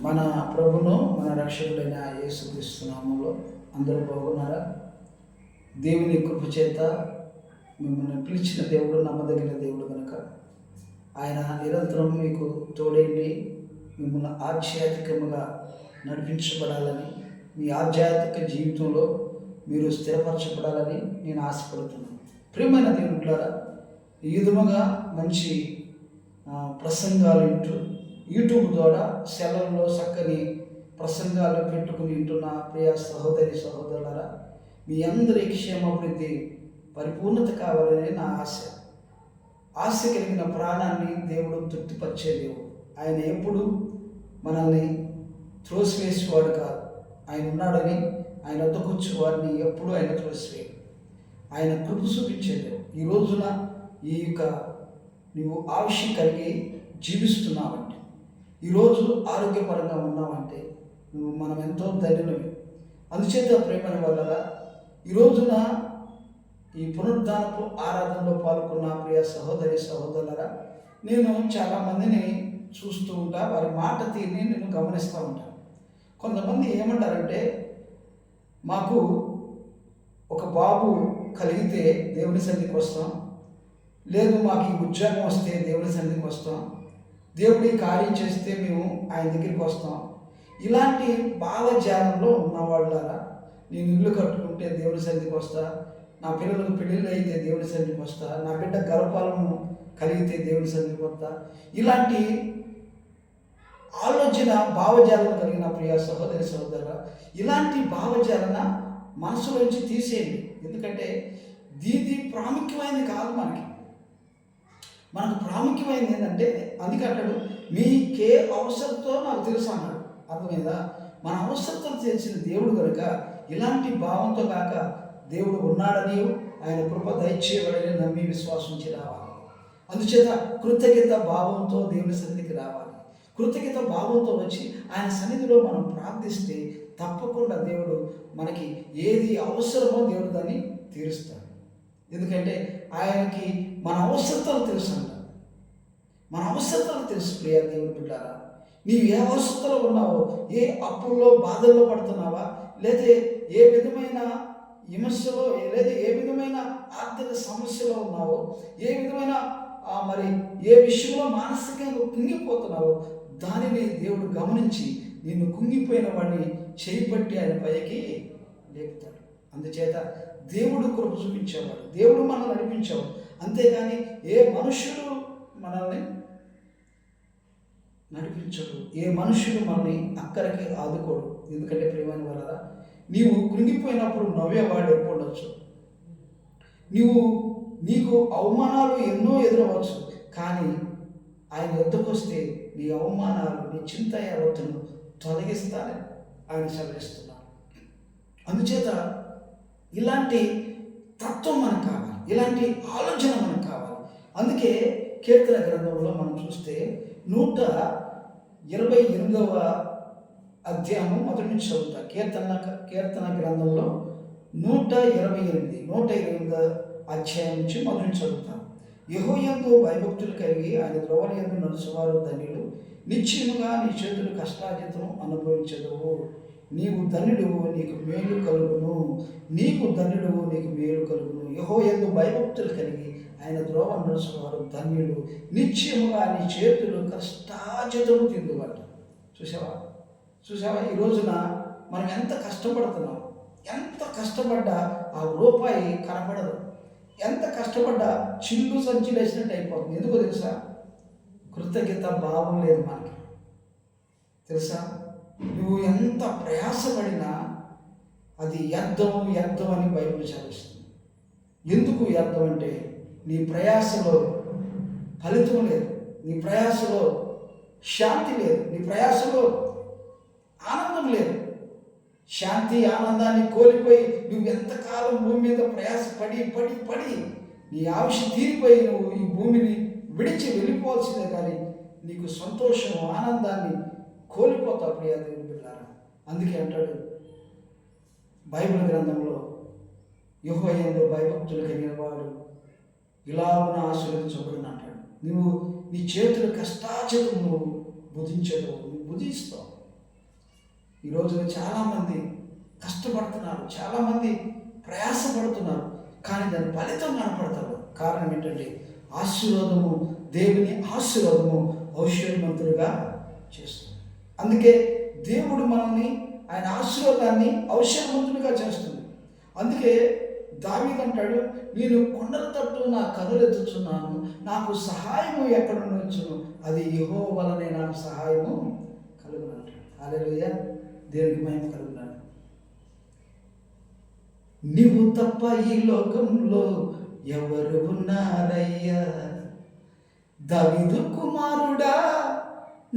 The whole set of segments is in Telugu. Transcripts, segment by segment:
మన ప్రభును మన రక్షకుడైన యేసుక్రీస్తు నామములో అందరూ బాగున్నారా? దేవుని కృప చేత మిమ్మల్ని పిలిచిన దేవుడు నమ్మదగిన దేవుడు కనుక ఆయన నిరంతరం మీకు తోడైండి మిమ్మల్ని ఆధ్యాత్మికముగా నడిపించబడాలని, మీ ఆధ్యాత్మిక జీవితంలో మీరు స్థిరపరచబడాలని నేను ఆశపడుతున్నాను. ప్రియమైన దేవుడులారా, ఈ విధముగా మంచి ప్రసంగాలు వింటూ యూట్యూబ్ ద్వారా సెలవుల్లో చక్కని ప్రసంగాలు పెట్టుకుని వింటున్న ప్రియ సహోదరి సహోదరులారా, మీ అందరి క్షేమాభివృద్ధి పరిపూర్ణత కావాలని నా ఆశ కలిగిన ప్రాణాన్ని దేవుడు తృప్తిపరిచే దేవుడు. ఆయన ఎప్పుడు మనల్ని త్రోసివేసేవాడు కాదు. ఆయన ఉన్నాడని ఆయన వద్దకొచ్చి వారిని ఎప్పుడు ఆయన త్రోసివేయడు. ఆయన కృప చూపించేది. ఈ రోజున ఈ యొక్క నువ్వు ఆవిష్యం కలిగి జీవిస్తున్నావంటే, ఈరోజు ఆరోగ్యపరంగా ఉన్నావంటే మనం ఎంతో ధన్యులమే. అందుచేత ప్రేమని వల్ల ఈ రోజున ఈ పునరుద్ధానపు ఆరాధనలో పాల్గొన్న ప్రియ సహోదరి సహోదరులరా, నేను చాలామందిని చూస్తూ ఉంటా, వారి మాట తీరిని నేను గమనిస్తూ ఉంటాను. కొంతమంది ఏమంటారంటే, మాకు ఒక బాబు కలిగితే దేవుని సన్నిధికి వస్తాం, లేదు మాకు ఈ ఉద్యోగం వస్తే దేవుని సన్నిధికి వస్తాం, దేవుడి కార్యం చేస్తే మేము ఆయన దగ్గరికి వస్తాం. ఇలాంటి భావజాలంలో ఉన్నవాళ్ళారా, నేను ఇల్లు కట్టుకుంటే దేవుని సన్నిధికి వస్తా, నా పిల్లలకు పెళ్ళిళ్ళు అయితే దేవుని సన్నిధికి వస్తా, నా బిడ్డ గర్భఫలము కలిగితే దేవుని సన్నిధికి వస్తా, ఇలాంటి ఆలోచన భావజాలం కలిగిన ప్రియ సహోదరి సహోదరుల, ఇలాంటి భావజాలన మనసులోంచి తీసేయండి. ఎందుకంటే దీది ప్రాముఖ్యమైనది కాదు. మనకు ప్రాముఖ్యమైనది ఏంటంటే, అందుకంటాడు మీకే అవసరంతో నాకు తెలుసు అన్నాడు. అర్థమైందా? మన అవసరతలు తెలిసిన దేవుడు కనుక ఇలాంటి భావంతో కాక దేవుడు ఉన్నాడని, ఆయన కృప దయచేయబడని నమ్మి విశ్వాసించి రావాలి. అందుచేత కృతజ్ఞత భావంతో దేవుని సన్నిధికి రావాలి. కృతజ్ఞత భావంతో వచ్చి ఆయన సన్నిధిలో మనం ప్రార్థిస్తే తప్పకుండా దేవుడు మనకి ఏది అవసరమో దేవుడు దాన్ని తీరుస్తాడు. ఎందుకంటే ఆయనకి మన అవసరతలు తెలుసు అంట. మన అవసరతలు తెలుసు. ప్రియ దేవుని బిడ్డారా, నీవు ఏ అవసరతలో ఉన్నావో, ఏ అప్పుల్లో బాధల్లో పడుతున్నావా, లేదా ఏ విధమైన విమర్శలో, లేదా ఏ విధమైన ఆర్థిక సమస్యలో ఉన్నావో, ఏ విధమైన మరి ఏ విషయంలో మానసికంగా కుంగిపోతున్నావో, దానిని దేవుడు గమనించి నిన్ను కుంగిపోయిన వాడిని చేయిపట్టి ఆయన పైకి లేపుతాడు. అందుచేత దేవుడు కృప చూపించేవాడు, దేవుడు మనల్ని నడిపించేవాడు. అంతేగాని ఏ మనుషుడు మనల్ని నడిపించడు, ఏ మనుషుడు మనల్ని అక్కడికి ఆదుకోడు. ఎందుకంటే ప్రియమైన వల్ల నీవు కృంగిపోయినప్పుడు నవ్వేవాడు ఎప్పుడు ఉండొచ్చు, నీకు అవమానాలు ఎన్నో ఎదురవచ్చు, కానీ ఆయన వద్దకు వస్తే నీ అవమానాలు, నీ చింత యావత్తును తొలగిస్తానని ఆయన సెలవిస్తున్నాడు. అందుచేత ఇలాంటి తత్వం మనకు కావాలి, ఇలాంటి ఆలోచన మనకు కావాలి. అందుకే కీర్తన గ్రంథంలో మనం చూస్తే 128వ అధ్యాయము మొదటి నుంచి చదువుతా. కీర్తన గ్రంథంలో 128వ అధ్యాయం నుంచి మొదటి నుంచి చదువుతాం. యెహోవాయందు భయభక్తులు కలిగి ఆయన త్రోవల యందు నడుచువారు ధన్యులు, నిశ్చయముగా నీ చేతులు కష్టార్జితము అనుభవించదువు. నీవు ధన్యుడువు, నీకు మేలు కలుగును. నీకు ధన్యుడువు, నీకు మేలు కలుగును. యెహోవాయందు భయభక్తులు కలిగి ఆయన త్రోవ నడుచువారు ధన్యులు, నిశ్చయముగా నీ చేతులు కష్టార్జితము తిందువట. చూసావా ఈ రోజున మనం ఎంత కష్టపడుతున్నాం. ఎంత కష్టపడ్డా ఆ రూపాయి కనపడదు. ఎంత కష్టపడ్డా చిల్లు సంచిలేసినట్టు అయిపోతుంది. ఎందుకో తెలుసా? కృతజ్ఞత భావం లేదు మనకి. తెలుసా? నువ్వు ఎంత ప్రయాసపడినా అది వ్యర్థం అని బైబిల్ చదివిస్తుంది. ఎందుకు వ్యర్థం అంటే, నీ ప్రయాసలో ఫలితం లేదు, నీ ప్రయాసలో శాంతి లేదు, నీ ప్రయాసలో ఆనందం లేదు. శాంతి ఆనందాన్ని కోల్పోయి నువ్వు ఎంతకాలం భూమి మీద ప్రయాస పడి నీ ఆవిష తీరిపోయి నువ్వు ఈ భూమిని విడిచి వెళ్ళిపోవాల్సిందే, కానీ నీకు సంతోషం ఆనందాన్ని కోల్పోతావు ప్రియ దేవుని బిడ్డలారా. అందుకే అంటాడు బైబిల్ గ్రంథంలో, యెహోవాయందు భయభక్తులు కలిగిన వాడు ఇలాగున ఆశీర్వదించబడిన అంటాడు. నువ్వు నీ చేతుల కష్టార్జితము నువ్వు భుజించదు, నువ్వు భుజిస్తావు. ఈ రోజున చాలామంది కష్టపడుతున్నారు, చాలామంది ప్రయాసపడుతున్నారు, కానీ దాని ఫలితం కనపడతారు. కారణం ఏంటంటే ఆశీర్వాదము, దేవుని ఆశీర్వాదము ఔషధమంతులుగా చేస్తుంది. అందుకే దేవుడు మనల్ని, ఆయన ఆశీర్వాదాన్ని ఔషధమంతులుగా చేస్తుంది. అందుకే దావీదు అంటాడు, నేను కొండల తట్టు నా కనులెత్తుచున్నాను, నాకు సహాయము ఎక్కడ నుంచును, అది యెహోవా వలనే నాకు సహాయము కలుగును అంటాడు. హల్లెలూయా, దేవునికి మహిమ కలుగును. నీవు తప్ప ఈ లోకంలో ఎవరు ఉన్నారయ్యా, దావీదు కుమారుడా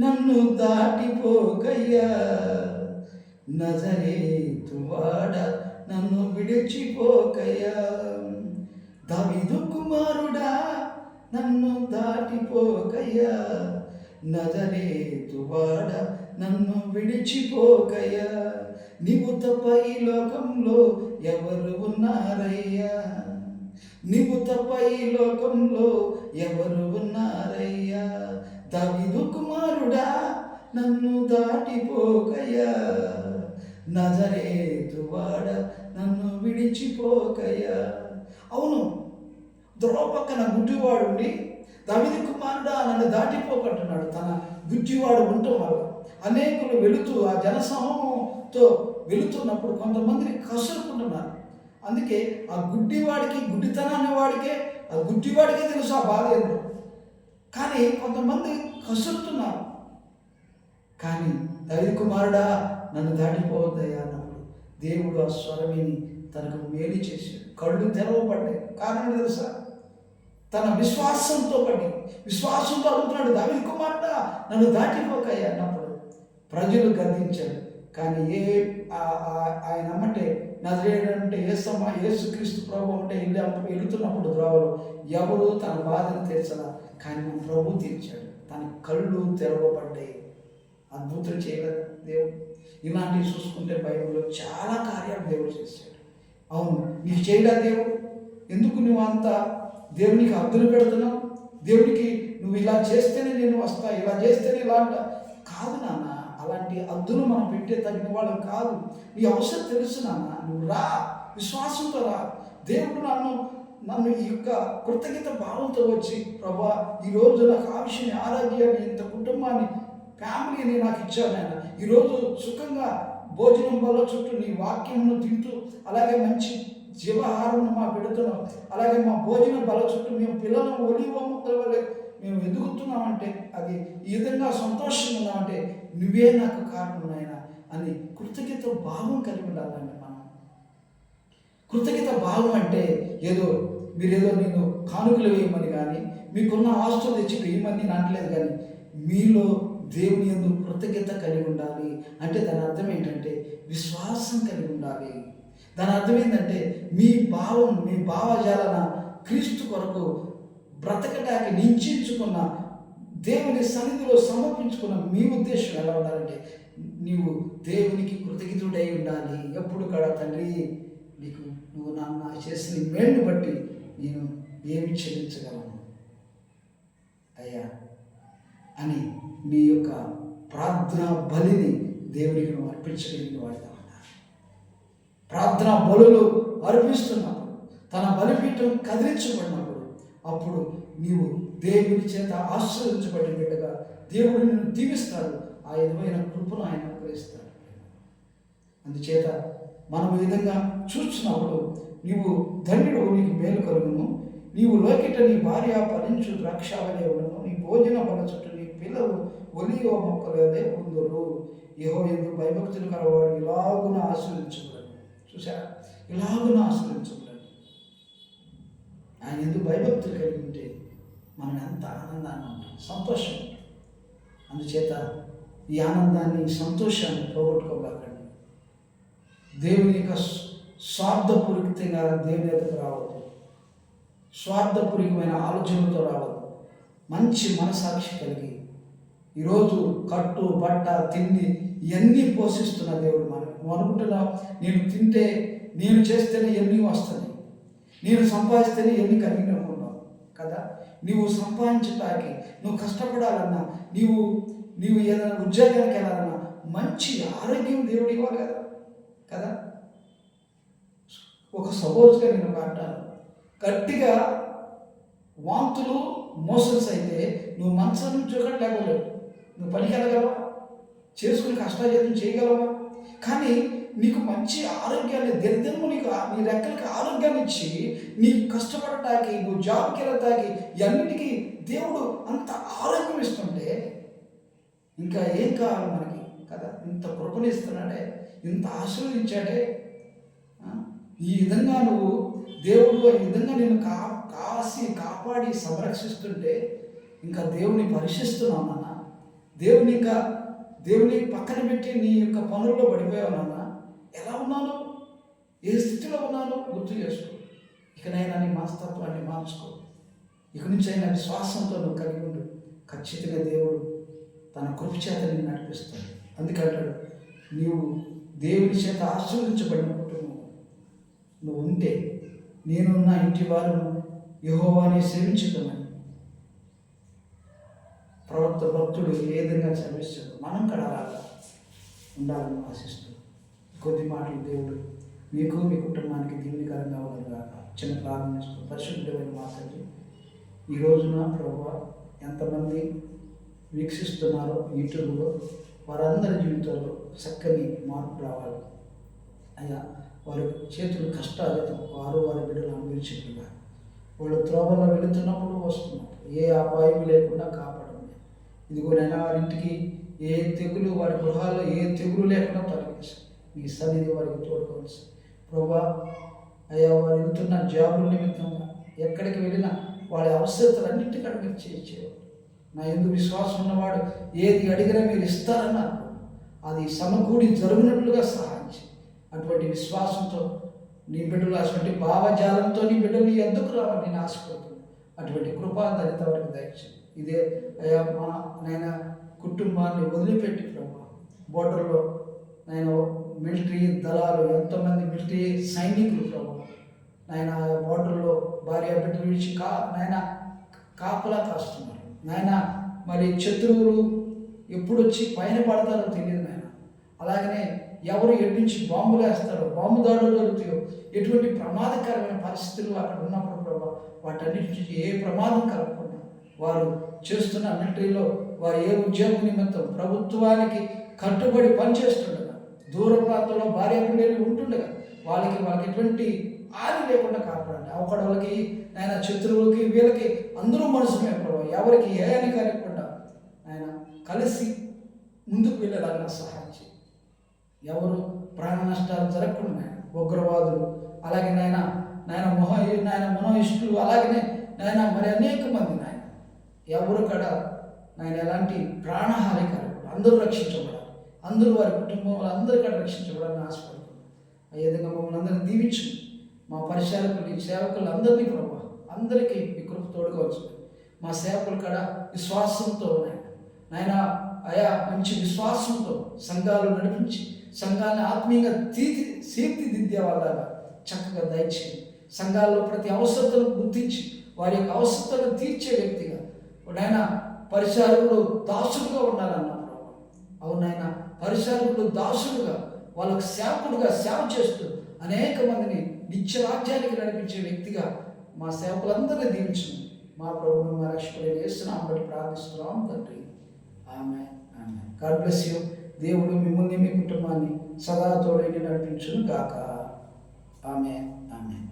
నన్ను దాటిపోకయ్యా, నజరేతువాడా నన్ను విడిచిపోకయ్యా, దావీదు కుమారుడా నన్ను దాటిపోకయ్యా, నజరేతువాడా నన్ను విడిచిపోకయ్యా, నీవు తప్ప ఈ లోకంలో ఎవరు ఉన్నారయ్యా, నీవు తప్ప ఈ లోకంలో ఎవరు ఉన్నారయ్యా, దావీదు కుమారుడా నన్ను దాటిపోకయ్యా, నజరేతువాడ నన్ను విడిచిపోకయ్యా. అవును, ద్రోపక్కన గుడ్డివాడుండి దావీదు కుమారుడా నన్ను దాటిపోకంటున్నాడు. తన గుడ్డివాడు ఉండటం వల్ల అనేకులు వెళుతూ ఆ జనసమూహంతో వెళుతున్నప్పుడు కొంతమందిని కసురుకుంటున్నారు. అందుకే ఆ గుడ్డివాడికి, గుడ్డితనాన్ని వాడికే, ఆ గుడ్డివాడికే తెలుసు ఆ బాధ ఏంటో. కానీ కొంతమంది కసురుతున్నారు. కానీ దావీదు కుమారుడా నన్ను దాటిపోవద్దయ్యా అన్నప్పుడు దేవుడు ఆ స్వరమిని తనకు మేలు చేశాడు. కళ్ళు తెరవబడ్డాయి. కారణం తెలుసా? తన విశ్వాసంతో విశ్వాసంతో అడుగుతున్నాడు, దావీదు కుమారుడా నన్ను దాటిపోకయ్యా అన్నప్పుడు ప్రజలు గద్దించారు. కానీ ఆయన అమ్మంటే నజరేయుడు అంటే యేసమ్మ, యేసుక్రీస్తు ప్రభు అంటే వెళుతున్నప్పుడు ద్రోవలు ఎవరు తన బాధను తీర్చలా, కానీ మన ప్రభు తీర్చాడు. తన కళ్ళు తెరవబడ్డాయి. అద్భుతం చేయలేదు దేవుడు. ఇలాంటివి చూసుకుంటే బైబిల్లో చాలా కార్యాలు దేవుడు చేశాడు. అవును, నీకు చేయడా దేవుడు? ఎందుకు నువ్వు అంత దేవునికి అద్దులు పెడుతున్నావు? దేవుడికి నువ్వు ఇలా చేస్తేనే నేను వస్తా, ఇలా చేస్తేనే ఇలా అంట కాదు నాన్న. అలాంటి అద్దులు మనం పెట్టే తగిన వాళ్ళం కాదు. నీ అవసరం తెలుసు నాన్న, నువ్వు రా, విశ్వాసంతో రా. దేవుడు నన్ను ఈ యొక్క కృతజ్ఞత భావంతో వచ్చి, ప్రభా ఈరోజు నాకు ఆవిషయాన్ని, ఆరోగ్యాన్ని, ఇంత కుటుంబాన్ని, ఫ్యామిలీని నాకు ఇచ్చావు నాయన. ఈరోజు సుఖంగా భోజనం వల్ల చుట్టూ నీ వాక్యమును తింటూ, అలాగే మంచి జీవాహారం మాకు పెడుతున్నాం, అలాగే మా భోజనం బల చుట్టూ మేము పిల్లలను ఒలివ మొక్కల వల్ల మేము ఎదుగుతున్నామంటే, అది ఈ విధంగా సంతోషంగా ఉన్నామంటే నువ్వే నాకు కారణం నాయన అని కృతజ్ఞత భావం కలిగి ఉండాలండి మనం. కృతజ్ఞత భావం అంటే మీరేదో నేను కానుకలు వేయమని కానీ, మీకున్న ఆస్తులు తెచ్చి వేయమని నేను అనట్లేదు. కానీ మీలో దేవుని యందు కృతజ్ఞత కలిగి ఉండాలి. అంటే దాని అర్థం ఏంటంటే విశ్వాసం కలిగి ఉండాలి. దాని అర్థం ఏంటంటే మీ భావజాలన క్రీస్తు కొరకు బ్రతకటానికి నిశ్చయించుకున్న, దేవుని సన్నిధిలో సమర్పించుకున్న మీ ఉద్దేశం ఎలా ఉండాలంటే నీవు దేవునికి కృతజ్ఞతుడై ఉండాలి. ఎప్పుడు కూడా తండ్రి నీకు నువ్వు నాకు చేసిన మేలును బట్టి నేను ఏమి చెల్లించగలను అయ్యా అని నీ యొక్క ప్రార్థనా బలిని దేవునికి నువ్వు అర్పించగలిగిన వాడిగా ఉండాలి. ప్రార్థనా బలులు అర్పిస్తున్నప్పుడు, తన బలిపీఠం కదిలించబడినప్పుడు, అప్పుడు నీవు దేవుని చేత ఆశీర్వదించబడిన బిడ్డగా దేవుడు నిన్ను దీవిస్తాడు. ఆ విధమైన కృపను ఆయన అనుగ్రహిస్తాడు. అందుచేత మనం ఈ విధంగా చూస్తున్నప్పుడు నీవు ధన్యుడు, నీకు మేలు కలుగును. నీవు లోకిట నీ భార్య ఫలించు ద్రాక్షావలే ఉండను, నీ భోజన బల చుట్టూ నీ పిల్లలు ఒలివ మొక్కలే ఉందరు. యెహోవా యందు భయభక్తులు కలవాడు ఇలాగున ఆశీర్వదించబడను. చూసారా, ఇలాగున ఆశీర్వదించబడను. ఆయన ఎందుకు భయభక్తులు కలిగి ఉంటే మనం ఎంత ఆనందాన్ని ఉంటాం, సంతోషం ఉంటాం. అందుచేత ఈ ఆనందాన్ని, సంతోషాన్ని పోగొట్టుకోగలండి. దేవుని యొక్క స్వార్థపూరితంగా దేవుని ఎదుగు రావద్దు, స్వార్థపూరితమైన ఆలోచనలతో రావద్దు. మంచి మనసాక్షి కలిగి ఈరోజు కట్టు, బట్ట, తిండి ఇవన్నీ పోషిస్తున్న దేవుడు మనం. నువ్వు అనుకుంటున్నావు నేను తింటే, నేను చేస్తేనే ఎన్ని వస్తుంది, నేను సంపాదిస్తేనే ఎన్ని కలిగి అనుకున్నావు కదా. నీవు సంపాదించడానికి, నువ్వు కష్టపడాలన్నా, నీవు ఏదైనా ఉద్యోగానికి వెళ్ళాలన్నా మంచి ఆరోగ్యం దేవుడు ఇవ్వాలి కదా కదా. ఒక సపోజ్గా నేను ఒక అంటాను, గట్టిగా వాంతులు మోషన్స్ అయితే నువ్వు మంచం నుంచి ఒకటి లేకపోలేవు, నువ్వు పనికి వెళ్ళగలవా, చేసుకుని కష్టాజీతం చేయగలవా? కానీ నీకు మంచి ఆరోగ్యాన్ని దినదినము నీ రెక్కలకి ఆరోగ్యాన్ని ఇచ్చి నీకు కష్టపడటానికి, నువ్వు జాబ్కి వెళ్ళటానికి అన్నిటికీ దేవుడు అంత ఆరోగ్యం ఇస్తుంటే ఇంకా ఏం కావాలి మనకి కదా. ఇంత కృపణిస్తున్నాడే, ఇంత ఆశీర్వదించాడే. ఈ విధంగా నువ్వు దేవుడు ఈ విధంగా నేను కాపాడి సంరక్షిస్తుంటే ఇంకా దేవుని పరీక్షిస్తున్నావు నాన్న. దేవుని పక్కన పెట్టి నీ యొక్క పనుల్లో పడిపోయావు నాన్న. ఎలా ఉన్నాను, ఏ స్థితిలో ఉన్నానో గుర్తు చేసుకో. ఇకనైనా నీ మనస్తత్వాన్ని మార్చుకో. ఇక నుంచి అయినా విశ్వాసంతో నువ్వు కలిగి ఉండు. ఖచ్చితంగా దేవుడు తన కృప చేత నిన్ను నడిపిస్తాడు. అందుకంటాడు, నీవు దేవుని చేత ఆశీర్వదించబడిన కుటుంబం నువ్వు ఉంటే నేను నా ఇంటి వారును యెహోవాని సేవించుతామని ప్రవక్త భక్తుడు ఏ విధంగా చదివిస్తాడు. మనం కూడా అలాగా ఉండాలని ఆశిస్తూ కొద్ది మాటలు దేవుడు మీకు మీ కుటుంబానికి దీవెనకరంగా ఉండగాక. చిన్న ప్రార్థన చేస్తూ, పరిశుద్ధమైన మా తండ్రి, ఈ రోజున ప్రభువా ఎంతమంది వీక్షిస్తున్నారో యూట్యూబ్లో, వారందరి జీవితాల్లో చక్కని మార్పు రావాలి అయ్యా. వారి చేతులు కష్టాలతో వారి బిడ్డలు అనుభవించినట్టుగా వాళ్ళు త్రోవల్లో వెళుతున్నప్పుడు వస్తున్నారు, ఏ అపాయం లేకుండా కాపాడండి. ఇదిగోనైనా వారింటికి ఏ తెగులు, వారి గృహాల్లో ఏ తెగులు లేకుండా తొలగించి మీ సన్నిధి వారికి తోడుకోవచ్చు ప్రభా. అయ్యా వారు వెళ్తున్న జాబుల నిమిత్తంగా ఎక్కడికి వెళ్ళినా వాళ్ళ అవసరతలన్నింటికీ మీరు చేయించేవాడు. నా ఎందుకు విశ్వాసం ఉన్నవాడు ఏది అడిగినా మీరు ఇస్తారన్నారు. అది సమకూడి జరుగునట్లుగా సహాయించి అటువంటి విశ్వాసంతో నీ బిడ్డలు అటువంటి భావజాలంతో నీ బిడ్డలు ఎందుకు రావాలి నేను ఆశపడుతుంది. అటువంటి కృపా దళిత వారికి దయచేసి. ఇదే అయ్యా మా నాయన కుటుంబాన్ని వదిలిపెట్టి ప్రభా, బోర్డర్లో నేను మిలిటరీ దళాలు ఎంతోమంది మిలిటరీ సైనికులు ప్రభు నాయన బోర్డర్లో భార్య బిడ్డలు విడిచి నాయన కాపలా కాస్తున్నారు నాయన. మరి శత్రువులు ఎప్పుడు వచ్చి పైన పడతారో తెలియదు నాయన. అలాగనే ఎవరు ఎడ్డించి బాంబులు వేస్తారో, బాంబు దాడులు జరుగుతాయో, ఎటువంటి ప్రమాదకరమైన పరిస్థితులు అక్కడ ఉన్నప్పుడు ప్రభా వాటన్నిటి నుంచి ఏ ప్రమాదం కలగకుండా వారు చేస్తున్న మిలిటరీలో వారు ఏ ఉద్యోగం నిమిత్తం ప్రభుత్వానికి కట్టుబడి పనిచేస్తుండగా, దూర ప్రాంతంలో భార్య బిడ్డలు ఉంటుండగా వాళ్ళకి ఎటువంటి హాని లేకుండా కాపాడండి. ఒకటి వాళ్ళకి ఆయన శత్రువులకి వీళ్ళకి అందరూ మనసుమే ప్రభావ, ఎవరికి ఏ అని కలగకుండా ఆయన కలిసి ముందుకు వెళ్ళేలాగా సహాయం చేయి. ఎవరు ప్రాణ నష్టాలు జరగకుండా ఉగ్రవాదులు, అలాగే నాయన మనోయిష్టులు, అలాగనే నాయన మరి అనేక మంది నాయన ఎవరు కూడా నాయన ఎలాంటి ప్రాణహాని కలగకుండా అందరూ రక్షించబడాలి. అందరూ వారి కుటుంబంలో అందరూ కూడా రక్షించబడాలని ఆశపడుతున్నాం. ఆ విధంగా మమ్మల్ని అందరినీ దీవించు. మా పరిచారకులు సేవకులు అందరినీ ప్రభావ అందరికీ మీ కృప తోడుకోవచ్చు. మా సేవకులు కూడా విశ్వాసంతో నాయన ఆయా మంచి విశ్వాసంతో సంఘాలు నడిపించి సంఘాన్ని ఆత్మీయంగా తీర్చిదిద్దే వాళ్ళగా చక్కగా దయచేయండి. సంఘాల్లో ప్రతి అవసరతను గుర్తించి వారి యొక్క అవసరతను తీర్చే వ్యక్తిగా నాయన పరిచారకుడు దాసుడుగా ఉండాలన్నా ప్రభావ. అవునాయన పరిచారకుడు దాసుడుగా వాళ్ళకు సేవకుడుగా సేవ చేస్తూ అనేక మందిని నిత్యరాజ్యానికి నడిపించే వ్యక్తిగా మా సేవకులందరినీ దీవించండి. మా ప్రభువును మా రక్షకుడైన యేసునామమున బట్టి ప్రార్థిస్తున్నాం తండ్రి. ఆమేన్. ఆమేన్. God bless you. దేవుడు మిమ్మల్ని మీ కుటుంబాన్ని సదా తోడై నడిపించును గాక. ఆమేన్. ఆమేన్.